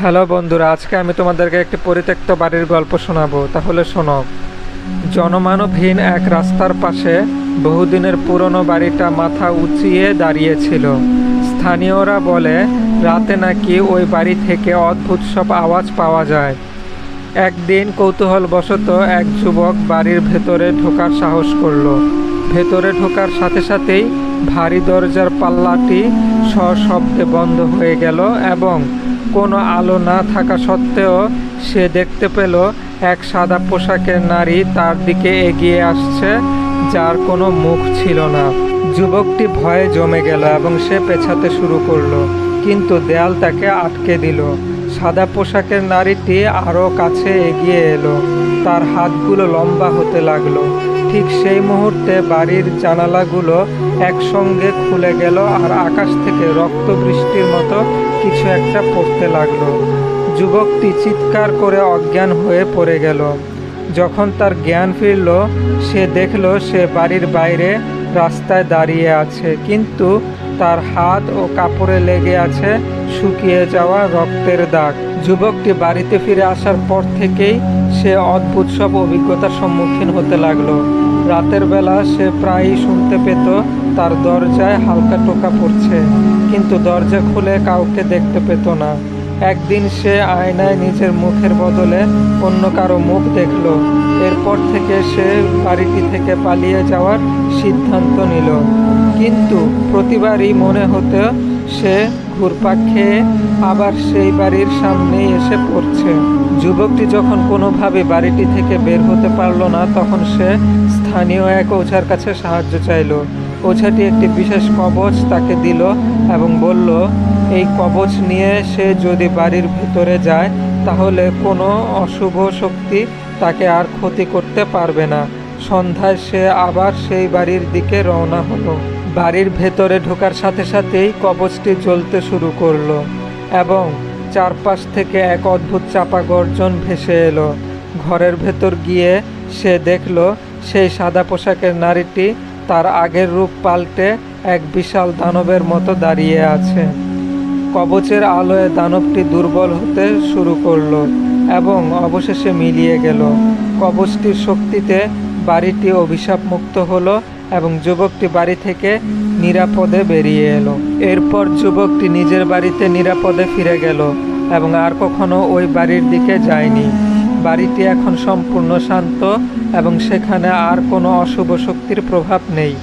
Hello বন্ধুরা, আজকে আমি তোমাদেরকে একটি পরিত্যক্ত বাড়ির গল্প শোনাবো। তাহলে শোনো। জনমানবহীন এক রাস্তার পাশে বহুদিনের পুরনো বাড়িটা মাথা উঁচিয়ে দাঁড়িয়েছিল। স্থানীয়রা বলে রাতে নাকি ওই বাড়ি থেকে অদ্ভুত সব আওয়াজ পাওয়া যায়। একদিন কৌতূহলবশত এক যুবক বাড়ির ভেতরে ঢোকার সাহস করলো। ভেতরে ঢোকার সাথে সাথেই ভারী দরজার পাল্লাটি সশব্দে বন্ধ হয়ে গেল এবং কোনো আলো না থাকা সত্ত্বেও সে দেখতে পেল এক সাদা পোশাকের নারী তার দিকে এগিয়ে আসছে, যার কোনো মুখ ছিল না। যুবকটি ভয়ে জমে গেল এবং সে পেছাতে শুরু করলো, কিন্তু দেয়াল তাকে আটকে দিল। সাদা পোশাকের নারীটি আরও কাছে এগিয়ে এলো, তার হাতগুলো লম্বা হতে লাগলো। ঠিক সেই মুহূর্তে বাড়ির জানালাগুলো একসঙ্গে খুলে গেল আর আকাশ থেকে রক্ত বৃষ্টির মতো কিছু একটা পড়তে লাগলো। যুবকটি চিৎকার করে অজ্ঞান হয়ে পড়ে গেল। যখন তার জ্ঞান ফিরল, সে দেখল সে বাড়ির বাইরে রাস্তায় দাঁড়িয়ে আছে, কিন্তু তার হাত ও কাপড়ে লেগে আছে শুকিয়ে যাওয়া রক্তের দাগ। যুবকটি বাড়িতে ফিরে আসার পর থেকেই সে অদ্ভুত সব অভিজ্ঞতার সম্মুখীন হতে লাগলো। রাতের বেলা সে প্রায়ই শুনতে পেত তার দরজায় হালকা টোকা পড়ছে, কিন্তু দরজা খুলে কাউকে দেখতে পেত না। একদিন সে আয়নায় নিজের মুখের বদলে অন্য কারো মুখ দেখল। এরপর থেকে সে বাড়িটি থেকে পালিয়ে যাওয়ার সিদ্ধান্ত নিল, কিন্তু প্রতিবারই মনে হতো সে ঘুরপাক খেয়ে আবার সেই বাড়ির সামনেই এসে পড়ছে। যুবকটি যখন কোনোভাবে বাড়িটি থেকে বের হতে পারল না, তখন সে স্থানীয় এক ওঝার কাছে সাহায্য চাইল। ওঝাটি একটি বিশেষ কবচ তাকে দিল এবং বলল, এই কবচ নিয়ে সে যদি বাড়ির ভিতরে যায় তাহলে কোনো অশুভ শক্তি তাকে আর ক্ষতি করতে পারবে না। সন্ধ্যায় সে আবার সেই বাড়ির দিকে রওনা হলো। বাড়ির ভেতরে ঢোকার সাথে সাথেই কবচটি জ্বলতে শুরু করলো এবং চারপাশ থেকে এক অদ্ভুত চাপা গর্জন ভেসে এলো। ঘরের ভেতর গিয়ে সে দেখল সেই সাদা পোশাকের নারীটি তার আগের রূপ পাল্টে এক বিশাল দানবের মতো দাঁড়িয়ে আছে। কবচের আলোয় দানবটি দুর্বল হতে শুরু করলো এবং অবশেষে মিলিয়ে গেল। কবচটির শক্তিতে বাড়িটি অভিশাপমুক্ত হলো এবং যুবকটি বাড়ি থেকে নিরাপদে বেরিয়ে এলো। এরপর যুবকটি নিজের বাড়িতে নিরাপদে ফিরে গেল এবং আর কখনো ওই বাড়ির দিকে যায়নি। বাড়িটি এখন সম্পূর্ণ শান্ত এবং সেখানে আর কোনো অশুভ শক্তির প্রভাব নেই।